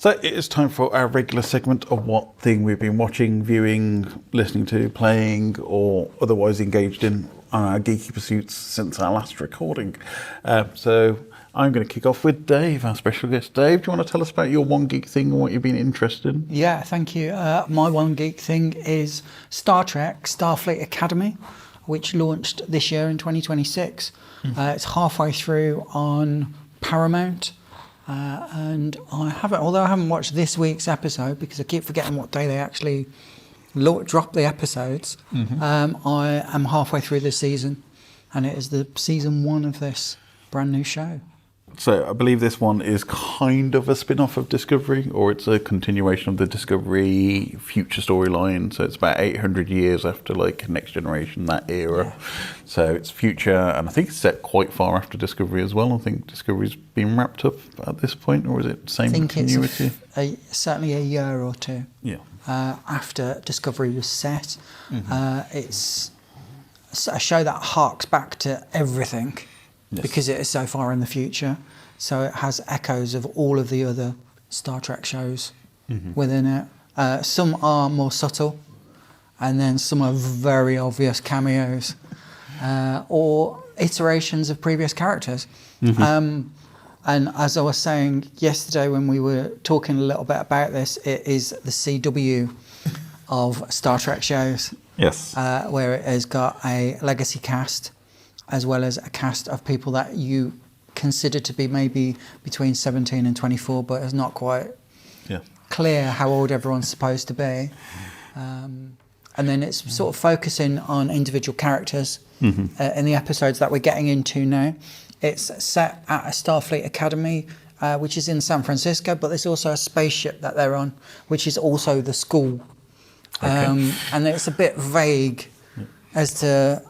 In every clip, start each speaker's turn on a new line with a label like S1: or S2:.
S1: So it is time for our regular segment of what thing we've been watching, viewing, listening to, playing, or otherwise engaged in on our geeky pursuits since our last recording. So I'm going to kick off with Dave, our special guest. Dave, do you want to tell us about your one geek thing and what you've been interested in?
S2: Yeah, thank you. My one geek thing is Star Trek Starfleet Academy, which launched this year in 2026. It's halfway through on Paramount. And although I haven't watched this week's episode because I keep forgetting what day they actually drop the episodes, I am halfway through this season, and it is the season 1 of this brand new show.
S1: So I believe this one is kind of a spin-off of Discovery, or it's a continuation of the Discovery future storyline. So it's about 800 years after like Next Generation, that era. Yeah. So it's future, and I think it's set quite far after Discovery as well. I think Discovery's been wrapped up at this point, or is it same continuity?
S2: I think it's certainly a year or two after Discovery was set. It's a show that harks back to everything. Yes. Because it is so far in the future. So it has echoes of all of the other Star Trek shows within it. Some are more subtle, and then some are very obvious cameos or iterations of previous characters. And as I was saying yesterday when we were talking a little bit about this, it is the CW of Star Trek shows.
S1: Yes.
S2: Where it has got a legacy cast, as well as a cast of people that you consider to be maybe between 17 and 24, but it's not quite clear how old everyone's supposed to be. And then it's sort of focusing on individual characters in the episodes that we're getting into now. It's set at a Starfleet Academy, which is in San Francisco, but there's also a spaceship that they're on, which is also the school. Okay. And it's a bit vague as to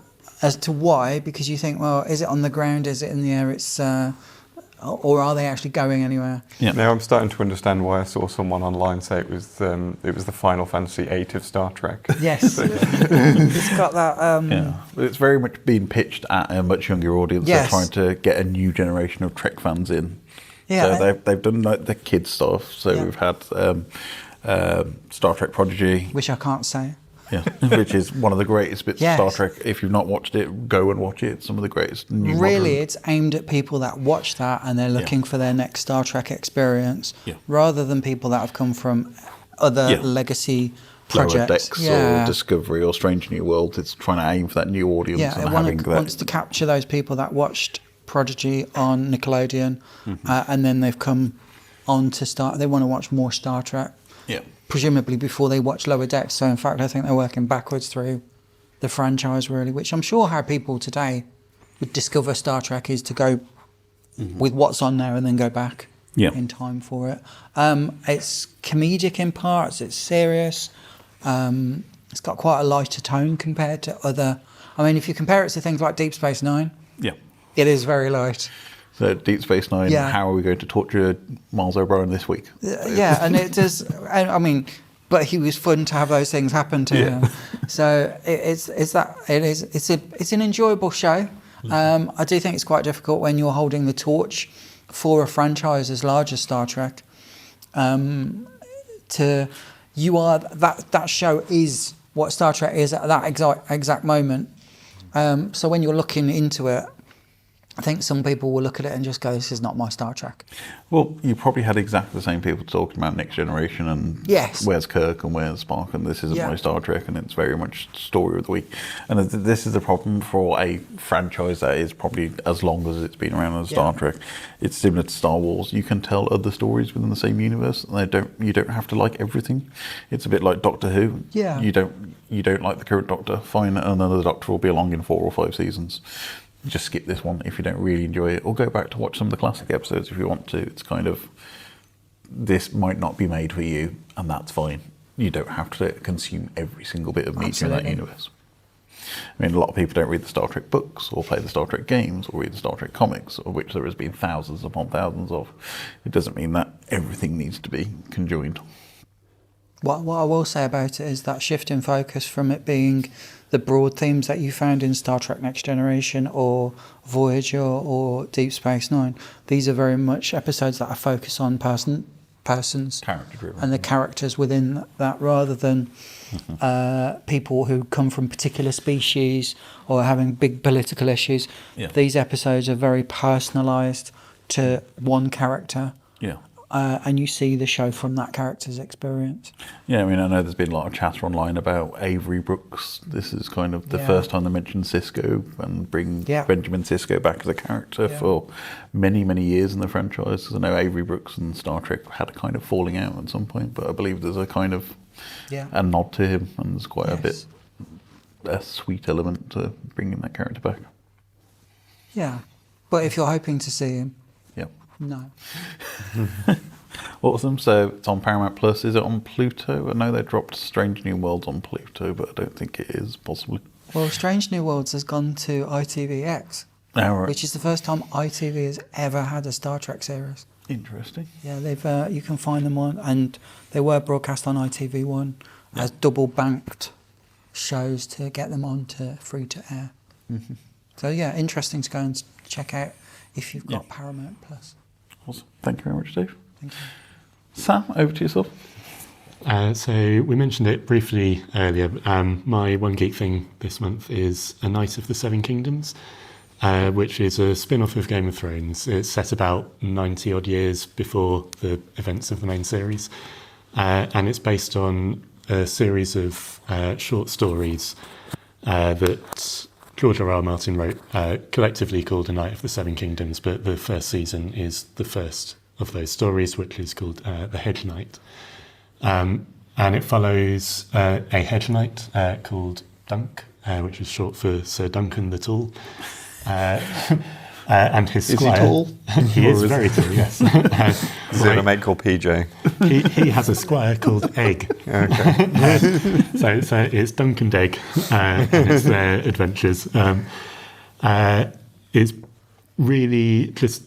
S2: why, because you think, well, is it on the ground? Is it in the air? It's or are they actually going anywhere?
S3: Yeah. Now I'm starting to understand why I saw someone online say it was the Final Fantasy VIII of Star Trek.
S2: Yes, it's got that.
S1: It's very much being pitched at a much younger audience. Yes. They're trying to get a new generation of Trek fans in. Yeah, so they've done like the kids stuff. So we've had Star Trek Prodigy,
S2: which I can't say.
S1: Yeah, which is one of the greatest bits of Star Trek. If you've not watched it, go and watch it. It's some of the greatest new
S2: it's aimed at people that watch that and they're looking for their next Star Trek experience, rather than people that have come from other legacy projects.
S1: Lower Decks or Discovery or Strange New Worlds. It's trying to aim for that new audience.
S2: Yeah, it wants to capture those people that watched Prodigy on Nickelodeon and then they've come on to they want to watch more Star Trek.
S1: Yeah.
S2: Presumably before they watch Lower Decks. So in fact, I think they're working backwards through the franchise, really, which I'm sure how people today would discover Star Trek is to go with what's on there and then go back in time for it. It's comedic in parts, it's serious. It's got quite a lighter tone compared to other... I mean, if you compare it to things like Deep Space Nine, it is very light.
S1: So Deep Space Nine, how are we going to torture Miles O'Brien this week?
S2: And it does. I mean, but he was fun to have those things happen to him. So it's an enjoyable show. I do think it's quite difficult when you're holding the torch for a franchise as large as Star Trek. That show is what Star Trek is at that exact moment. So when you're looking into it, I think some people will look at it and just go, this is not my Star Trek.
S1: Well, you probably had exactly the same people talking about Next Generation and where's Kirk and where's Spock and this isn't my Star Trek, and it's very much story of the week. And this is the problem for a franchise that is probably as long as it's been around as Star Trek. It's similar to Star Wars. You can tell other stories within the same universe, and you don't have to like everything. It's a bit like Doctor Who.
S2: Yeah.
S1: You don't like the current Doctor, fine, another Doctor will be along in 4 or 5 seasons. Just skip this one if you don't really enjoy it, or go back to watch some of the classic episodes if you want to. It's kind of, this might not be made for you, and that's fine. You don't have to consume every single bit of media in that universe. I mean, a lot of people don't read the Star Trek books, or play the Star Trek games, or read the Star Trek comics, of which there has been thousands upon thousands of. It doesn't mean that everything needs to be conjoined.
S2: What I will say about it is that shift in focus from it being the broad themes that you found in Star Trek Next Generation or Voyager or Deep Space Nine. These are very much episodes that are focused on persons
S1: Character-driven.
S2: and the characters within that, rather than people who come from particular species or having big political issues.
S1: Yeah.
S2: These episodes are very personalised to one character.
S1: Yeah.
S2: And you see the show from that character's experience.
S1: Yeah, I mean, I know there's been a lot of chatter online about Avery Brooks. This is kind of the
S2: Yeah.
S1: first time they mentioned Sisko and bring
S2: Yeah.
S1: Benjamin Sisko back as a character
S2: Yeah.
S1: for many, many years in the franchise. 'Cause I know Avery Brooks and Star Trek had a kind of falling out at some point, but I believe there's a kind of a nod to him, and there's quite a sweet element to bringing that character back.
S2: Yeah. But if you're hoping to see him,
S1: Yep.
S2: no.
S1: Awesome. So it's on Paramount Plus. Is it on Pluto? I know they dropped Strange New Worlds on Pluto, but I don't think it is, possibly.
S2: Well, Strange New Worlds has gone to ITVX, which is the first time ITV has ever had a Star Trek series.
S1: Interesting.
S2: Yeah, they've you can find them on, and they were broadcast on ITV1 as double banked shows to get them on to free to air.
S1: Mm-hmm.
S2: So yeah, interesting to go and check out if you've got Paramount Plus.
S1: Awesome. Thank you very much, Dave.
S2: Thank you.
S1: Sam, over to yourself.
S4: So we mentioned it briefly earlier. My one geek thing this month is A Knight of the Seven Kingdoms, which is a spin-off of Game of Thrones. It's set about 90 odd years before the events of the main series, and it's based on a series of short stories that George R.R. Martin wrote, collectively called A Knight of the Seven Kingdoms, but the first season is the first of those stories, which is called The Hedge Knight. And it follows a hedge knight called Dunk, which is short for Ser Duncan the Tall. And his squire.
S1: Is he tall?
S4: He is very tall, yes.
S3: Is it a mate called PJ?
S4: He has a squire called Egg.
S3: Okay.
S4: So it's Dunk and Egg, and it's their adventures. It's really just...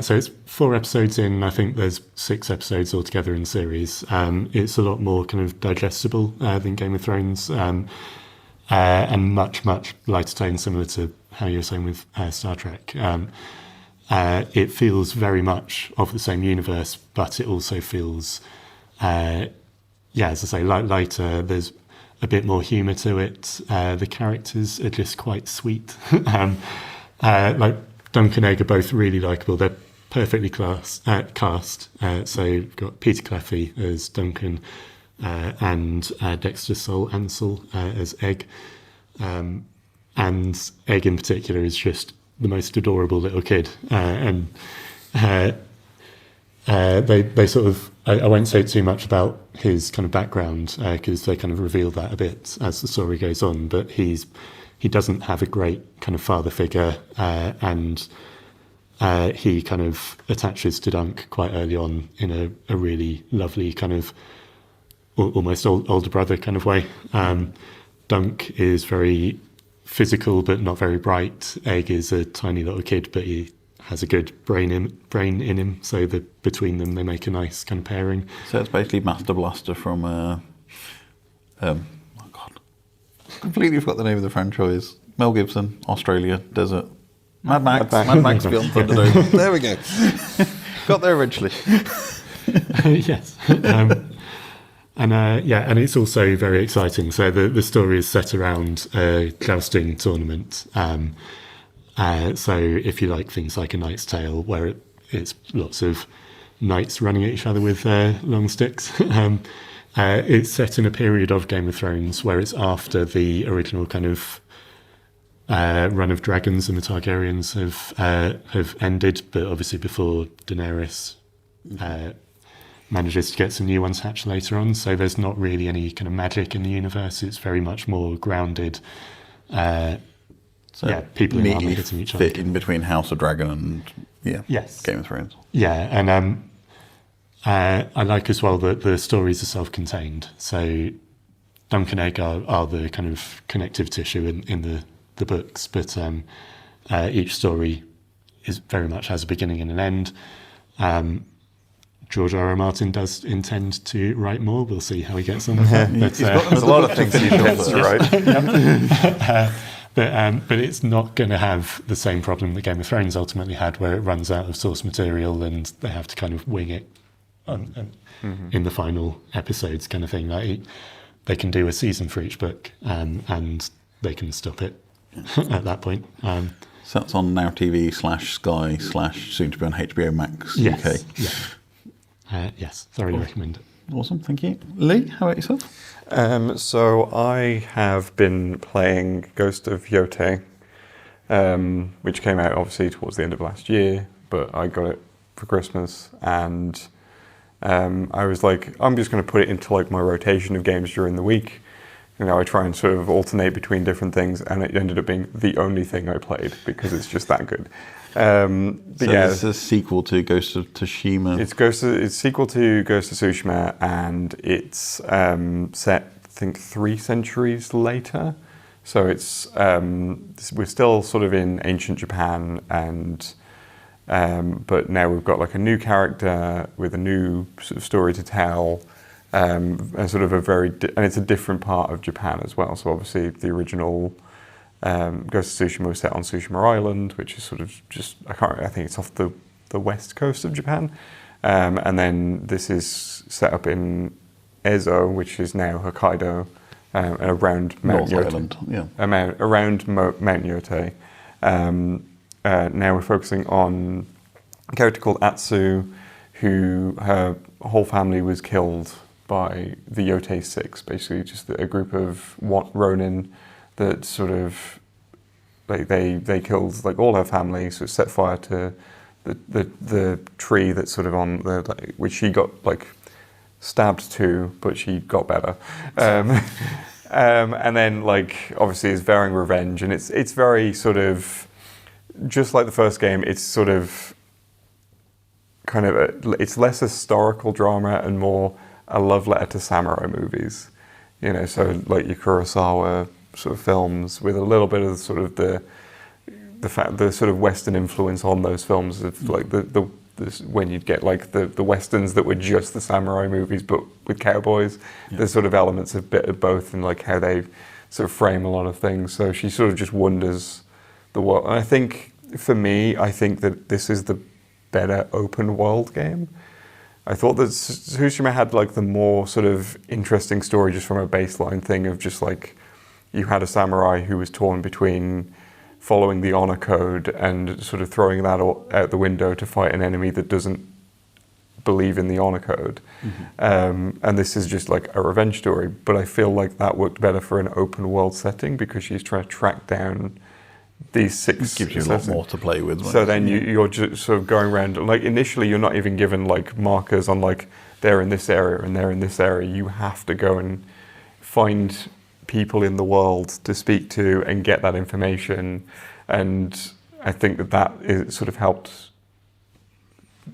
S4: so it's 4 episodes in. I think there's 6 episodes altogether in the series. It's a lot more kind of digestible than Game of Thrones, and much, much lighter tone, similar to how you were saying with Star Trek. It feels very much of the same universe, but it also feels, as I say, lighter. There's a bit more humour to it. The characters are just quite sweet. Like Dunk and Egg are both really likeable. They're perfectly cast. So you've got Peter Cleffy as Duncan, and Dexter Sol Ansel as Egg. And Egg in particular is just the most adorable little kid. And they sort of... I won't say too much about his kind of background, because they kind of reveal that a bit as the story goes on, but he doesn't have a great kind of father figure, and he kind of attaches to Dunk quite early on in a really lovely kind of almost older brother kind of way. Dunk is very physical but not very bright. Egg is a tiny little kid, but he has a good brain in him, so between them they make a nice kind of pairing.
S1: So it's basically Master Blaster from completely forgot the name of the franchise. Mel Gibson, Australia, desert. Mad Max Beyond Thunderdome. There we go. Got there eventually.
S4: Yes. And it's also very exciting. So the story is set around a jousting tournament. So if you like things like A Knight's Tale, where it's lots of knights running at each other with long sticks, it's set in a period of Game of Thrones where it's after the original kind of run of dragons and the Targaryens have ended, but obviously before Daenerys manages to get some new ones hatched later on. So there's not really any kind of magic in the universe. It's very much more grounded. People in armor hitting each other.
S1: Fit in between House of Dragon and Game of Thrones.
S4: Yeah, and I like as well that the stories are self-contained. So Dunk and Egg are the kind of connective tissue in the books, but each story very much has a beginning and an end. George R.R. Martin does intend to write more. We'll see how he gets on with that. But,
S3: there's a lot of things he intends to write.
S4: But it's not going to have the same problem that Game of Thrones ultimately had, where it runs out of source material and they have to kind of wing it in the final episodes, kind of thing. Like they can do a season for each book, and they can stop it at that point.
S1: So that's on Now TV /Sky / soon to be on HBO Max
S4: yes,
S1: UK.
S4: Yeah. Yes, thoroughly recommend it.
S1: Awesome, thank you. Leigh, how about yourself?
S3: So I have been playing Ghost of Yotei, which came out obviously towards the end of last year, but I got it for Christmas, and I was like, I'm just going to put it into like my rotation of games during the week. You know, I try and sort of alternate between different things, and it ended up being the only thing I played because it's just that good. But yeah,
S1: it's a sequel to Ghost of Tsushima.
S3: It's sequel to Ghost of Tsushima, and it's set, I think, 3 centuries later. So it's we're still sort of in ancient Japan, and but now we've got like a new character with a new sort of story to tell. And sort of and it's a different part of Japan as well. So obviously the original Ghost of Tsushima was set on Tsushima Island, which is sort of just, I think it's off the west coast of Japan. And then this is set up in Ezo, which is now Hokkaido, and around Mount Yōtei.
S1: Island, yeah.
S3: Around Mount Yōtei. Now we're focusing on a character called Atsu, who her whole family was killed by the Yōtei Six, basically just a group of Ronin that sort of like they killed like all her family, so it set fire to the tree that's sort of on the which she got like stabbed to, but she got better. And then like obviously is vowing revenge, and it's very sort of just like the first game. It's sort of kind of it's less historical drama and more a love letter to samurai movies, you know, so like your Kurosawa sort of films with a little bit of sort of the sort of Western influence on those films of like the when you'd get like the Westerns that were just the samurai movies but with cowboys. Yeah. There's sort of elements of bit of both in like how they sort of frame a lot of things. So she sort of just wonders the world. And I think for me, I think that this is the better open world game. I thought that Tsushima had like the more sort of interesting story just from a baseline thing of just like you had a samurai who was torn between following the honor code and sort of throwing that out the window to fight an enemy that doesn't believe in the honor code. Mm-hmm. And this is just like a revenge story, but I feel like that worked better for an open world setting because she's trying to track down these 6.
S1: Gives you a lot more to play with.
S3: So then you're just sort of going around, like initially you're not even given like markers on like they're in this area and they're in this area. You have to go and find people in the world to speak to and get that information. And I think that is sort of helped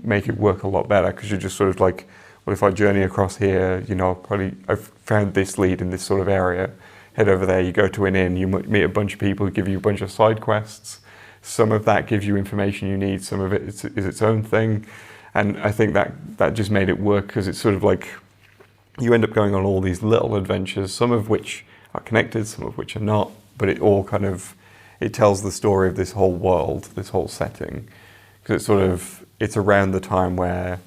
S3: make it work a lot better because you're just sort of like, well, if I journey across here, you know, I've found this lead in this sort of area. Head over there, you go to an inn, you meet a bunch of people who give you a bunch of side quests. Some of that gives you information you need, some of it is its own thing. And I think that just made it work because it's sort of like you end up going on all these little adventures, some of which are connected, some of which are not, but it all kind of, it tells the story of this whole world, this whole setting. Because it's around the time where,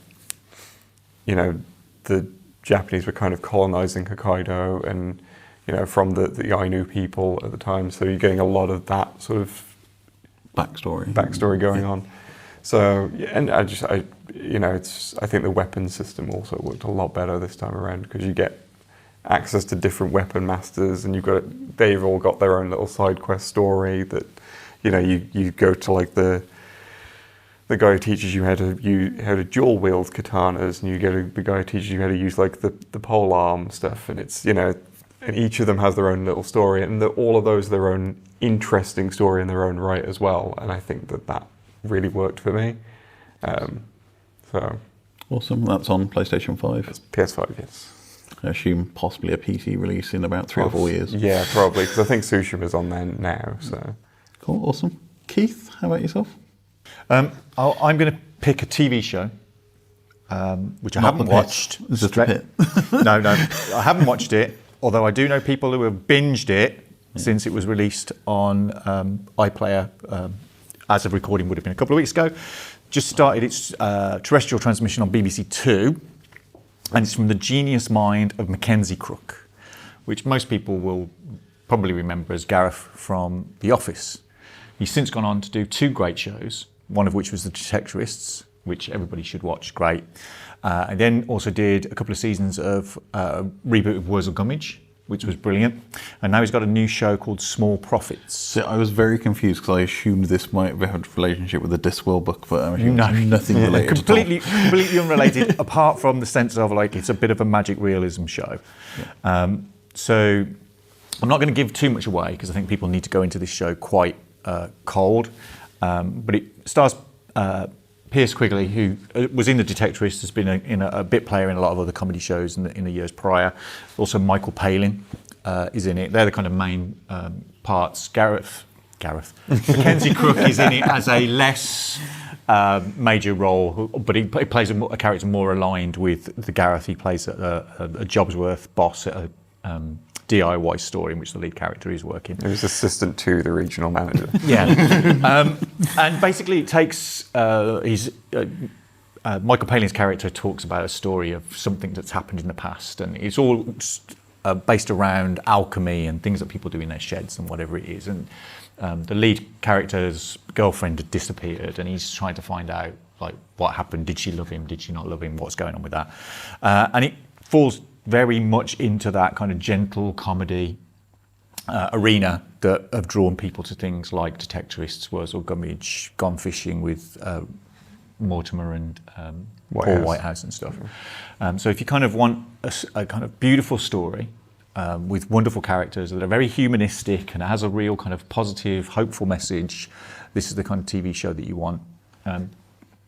S3: you know, the Japanese were kind of colonizing Hokkaido and, you know, from the Ainu people at the time. So you're getting a lot of that sort of backstory going on. So, and I think the weapon system also worked a lot better this time around because you get access to different weapon masters and they've all got their own little side quest story that, you know, you go to like the guy who teaches you how to dual wield katanas, and you go to the guy who teaches you how to use like the pole arm stuff, and it's, you know, and each of them has their own little story, and all of those their own interesting story in their own right as well. And I think that really worked for me. So
S1: awesome. That's on PlayStation 5.
S3: It's PS5, yes.
S1: I assume possibly a PC release in about 3 or 4 years.
S3: Yeah, probably, because I think Tsushima's on there now. So
S1: cool, awesome. Keith, how about yourself?
S5: I'm going to pick a TV show, which I haven't watched.
S1: Is it a pit?
S5: No, I haven't watched it. Although I do know people who have binged it since it was released on iPlayer, as of recording would have been a couple of weeks ago. Just started its terrestrial transmission on BBC Two, and it's from the genius mind of Mackenzie Crook, which most people will probably remember as Gareth from The Office. He's since gone on to do 2 great shows, one of which was The Detectorists, which everybody should watch, great. And then also did a couple of seasons of reboot of Wurzel Gummidge, which was brilliant. And now he's got a new show called Small Profits.
S1: So I was very confused because I assumed this might have a relationship with the Discworld book, but I'm assuming nothing related
S5: completely unrelated, apart from the sense of like it's a bit of a magic realism show. Yeah. So I'm not going to give too much away because I think people need to go into this show quite cold. But it stars Piers Quigley, who was in The Detectorists, has been a bit player in a lot of other comedy shows in the years prior. Also, Michael Palin is in it. They're the kind of main parts. Gareth. Mackenzie Crook is in it as a less major role, but he plays a character more aligned with the Gareth. He plays a Jobsworth boss at a DIY store in which the lead character is working.
S3: He was assistant to the regional manager.
S5: Yeah. And basically it takes, Michael Palin's character talks about a story of something that's happened in the past, and it's all based around alchemy and things that people do in their sheds and whatever it is. And the lead character's girlfriend had disappeared, and he's trying to find out like what happened. Did she love him? Did she not love him? What's going on with that? And it falls very much into that kind of gentle comedy arena that have drawn people to things like Detectorists, Wurzel Gummidge, Gone Fishing with Mortimer and Paul Whitehouse and stuff. So if you kind of want a kind of beautiful story with wonderful characters that are very humanistic and has a real kind of positive, hopeful message, this is the kind of TV show that you want.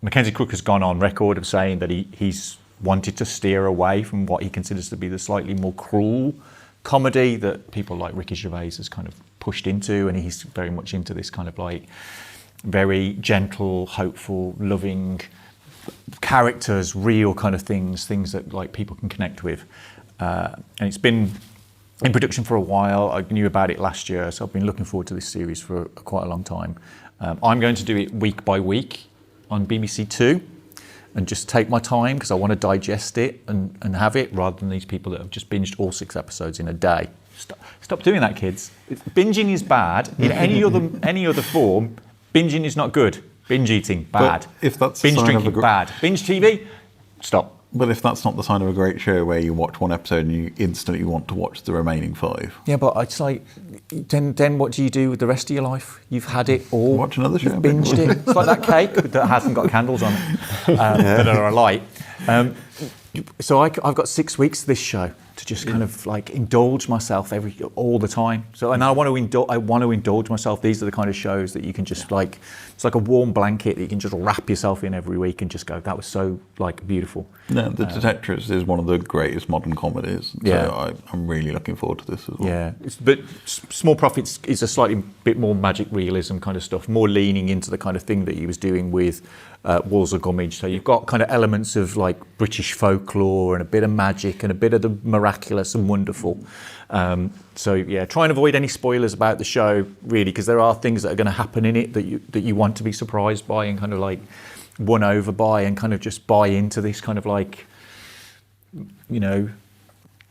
S5: Mackenzie Crook has gone on record of saying that he's wanted to steer away from what he considers to be the slightly more cruel comedy that people like Ricky Gervais has kind of pushed into, and he's very much into this kind of like very gentle, hopeful, loving characters, real kind of things that like people can connect with. And it's been in production for a while. I knew about it last year, so I've been looking forward to this series for quite a long time. I'm going to do it week by week on BBC Two, and just take my time because I want to digest it and have it, rather than these people that have just binged all 6 episodes in a day. Stop doing that, kids. Binging is bad. In any other form, binging is not good. Binge eating, bad.
S1: But if that's
S5: binge drinking, bad. Binge TV, stop.
S1: But if that's not the sign of a great show where you watch one episode and you instantly want to watch the remaining 5.
S5: Yeah, but it's like, then what do you do with the rest of your life? You've had it all.
S1: Watch another show.
S5: You've binged it. It's like that cake that hasn't got candles on it, that are alight. So I've got 6 weeks of this show to just kind of like indulge myself all the time. So, and I want to indulge myself. These are the kind of shows that you can just like, it's like a warm blanket that you can just wrap yourself in every week and just go, that was so like beautiful.
S1: No, The Detectorists is one of the greatest modern comedies. So I'm really looking forward to this as well.
S5: Yeah, but Small Profits is a slightly bit more magic realism kind of stuff, more leaning into the kind of thing that he was doing with Wurzel Gummidge. So you've got kind of elements of like British folklore and a bit of magic and a bit of the miraculous and wonderful. So yeah, try and avoid any spoilers about the show, really, because there are things that are going to happen in it that you want to be surprised by and kind of like won over by, and kind of just buy into this kind of like, you know,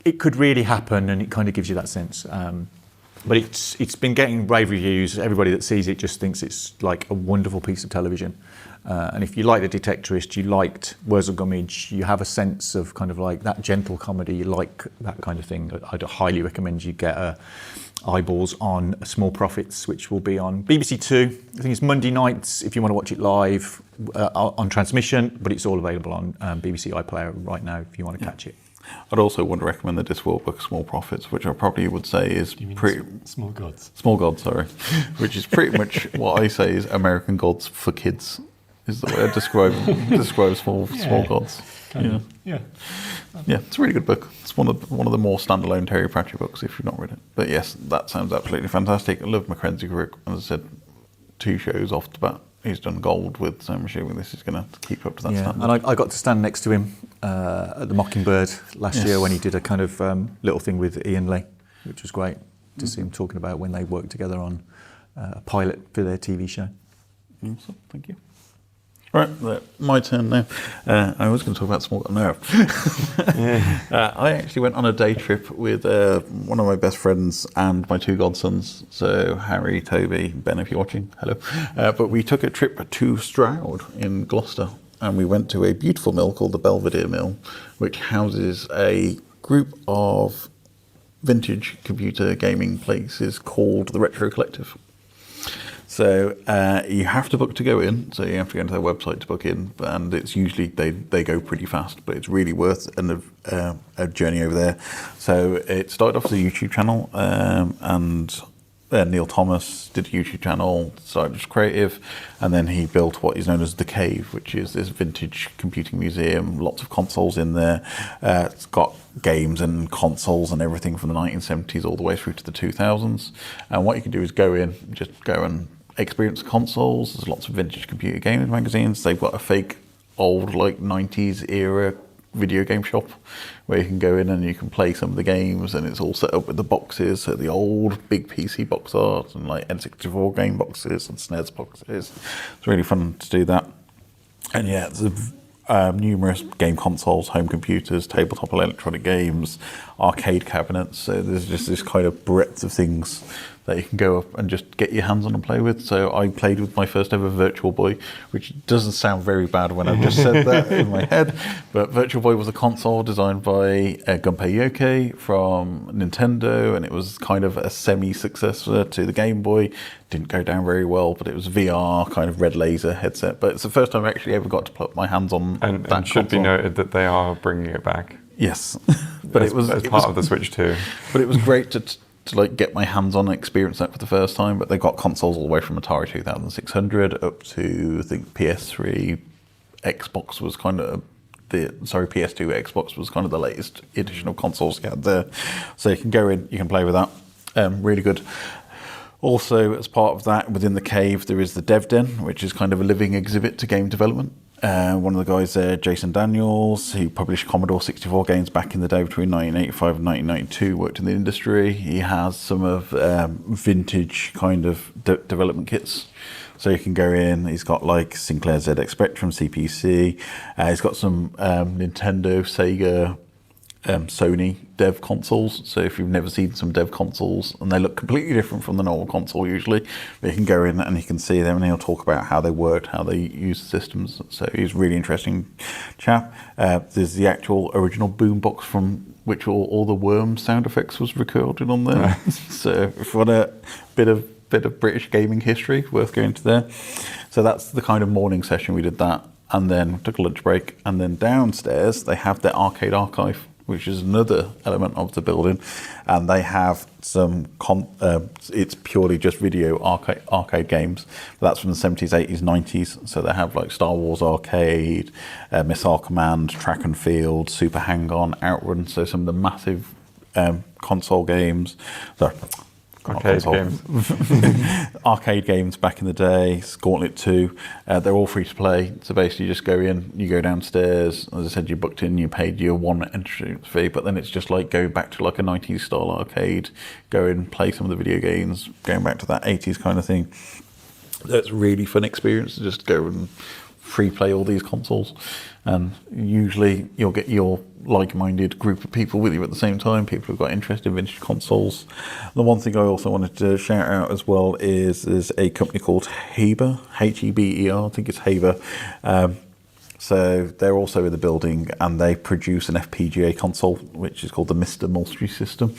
S5: it could really happen, and it kind of gives you that sense. But it's been getting rave reviews. Everybody that sees it just thinks it's like a wonderful piece of television. And if you like The Detectorist, you liked Wurzel Gummidge, you have a sense of kind of like that gentle comedy, you like that kind of thing, I'd highly recommend you get eyeballs on Small Profits, which will be on BBC Two. I think it's Monday nights if you want to watch it live on transmission, but it's all available on BBC iPlayer right now if you want to catch it.
S1: I'd also want to recommend the Discworld book, Small Profits, which I probably would say is
S4: Small Gods.
S1: Small Gods, sorry. Which is pretty much what I say is American Gods for kids, is the way I describe small gods.
S4: Yeah,
S1: it's a really good book. It's one of the more standalone Terry Pratchett books if you've not read it. But yes, that sounds absolutely fantastic. I love Mackenzie Crook. As I said, 2 shows off the bat he's done gold with, so I'm assuming this is going to keep up to that standard.
S5: And I got to stand next to him at the Mockingbird last year when he did a kind of little thing with Ian Leigh, which was great to see him talking about when they worked together on a pilot for their TV show.
S1: Awesome, thank you. Right, my turn now. I was going to talk about small. No, I actually went on a day trip with one of my best friends and my two godsons. So Harry, Toby, Ben, if you're watching, hello. But we took a trip to Stroud in Gloucester, and we went to a beautiful mill called the Belvedere Mill, which houses a group of vintage computer gaming places called the Retro Collective. So you have to book to go in. So you have to go into their website to book in, and it's usually they go pretty fast, but it's really worth a journey over there. So it started off as a YouTube channel, and Neil Thomas did a YouTube channel, started as creative, and then he built what is known as The Cave, which is this vintage computing museum, lots of consoles in there. It's got games and consoles and everything from the 1970s all the way through to the 2000s. And what you can do is go and experience consoles. There's lots of vintage computer gaming magazines. They've got a fake old 90s era video game shop where you can go in and you can play some of the games, and it's all set up with the boxes, so the old big PC box art and N64 game boxes and SNES boxes. It's really fun to do that. And yeah, there's numerous game consoles, home computers, tabletop electronic games, arcade cabinets. So there's just this kind of breadth of things that you can go up and just get your hands on and play with. So I played with my first ever Virtual Boy, which doesn't sound very bad when I've just said that in my head. But Virtual Boy was a console designed by Gunpei Yokoi from Nintendo, and it was kind of a semi-successor to the Game Boy. Didn't go down very well, but it was VR, kind of red laser headset. But it's the first time I actually ever got to put my hands on that
S3: and should
S1: console.
S3: be noted that they are bringing it back.
S1: Yes. But
S3: it was part of the Switch 2.
S1: But it was great to get my hands on and experience that for the first time. But they got consoles all the way from Atari 2600 up to, I think, PS3. Xbox was kind of PS2 Xbox was kind of the latest edition of consoles you had there. So you can go in, you can play with that. Really good. Also, as part of that, within the cave, there is the Dev Den, which is kind of a living exhibit to game development. One of the guys there, Jason Daniels, who published Commodore 64 games back in the day between 1985 and 1992, worked in the industry. He has some of vintage kind of development kits. So you can go in, he's got Sinclair ZX Spectrum, CPC, he's got some Nintendo, Sega, Sony dev consoles. So if you've never seen some dev consoles, and they look completely different from the normal console usually, but you can go in and you can see them, and he'll talk about how they worked, how they use the systems. So he's a really interesting chap. There's the actual original boombox from which all the worm sound effects was recorded on there. So if you want a bit of British gaming history, worth going to there. So that's the kind of morning session. We did that, and then took a lunch break, and then downstairs they have their arcade archive, which is another element of the building, and they have some it's purely just video arcade games. That's from the 70s, 80s, 90s. So they have Star Wars Arcade, Missile Command, Track and Field, Super Hang-On, Outrun. So some of the massive console games. Arcade games back in the day, Gauntlet 2, they're all free to play. So basically you just go in, you go downstairs, as I said, you booked in, you paid your one entrance fee, but then it's just going back to a 90s style arcade, go in, play some of the video games, going back to that 80s kind of thing. That's a really fun experience to just go and free play all these consoles, and usually you'll get your like-minded group of people with you at the same time, people who've got interest in vintage consoles. The one thing I also wanted to shout out as well is there's a company called Heber, Heber, I think it's Heber. So they're also in the building, and they produce an FPGA console which is called the Mr. Mulstry system.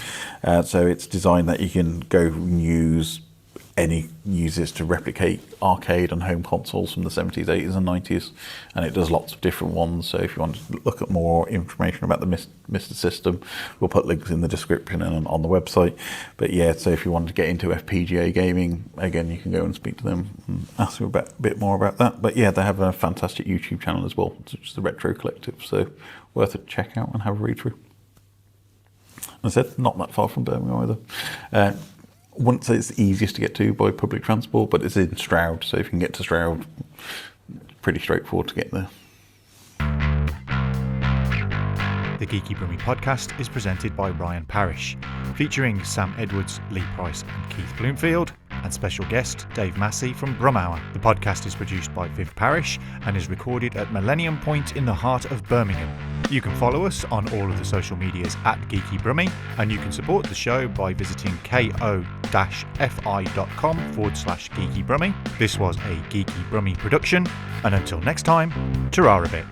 S1: So it's designed that you can go and use this to replicate arcade and home consoles from the 70s, 80s and 90s, and it does lots of different ones. So if you want to look at more information about the Mr. system, we'll put links in the description and on the website. But yeah, so if you want to get into FPGA gaming, again, you can go and speak to them and ask them a bit more about that. But yeah, they have a fantastic YouTube channel as well, which is the Retro Collective, so worth a check out and have a read through. As I said, not that far from Birmingham either. Wouldn't say it's the easiest to get to by public transport, but it's in Stroud, so if you can get to Stroud, it's pretty straightforward to get there.
S5: The Geeky Brummie podcast is presented by Ryan Parrish, featuring Sam Edwards, Lee Price and Keith Bloomfield, and special guest Dave Massey from Brummie. The podcast is produced by Viv Parish and is recorded at Millennium Point in the heart of Birmingham. You can follow us on all of the social medias at Geeky Brummie, and you can support the show by visiting ko-fi.com/Geeky Brummie. This was a Geeky Brummie production, and until next time, ta-ra a bit.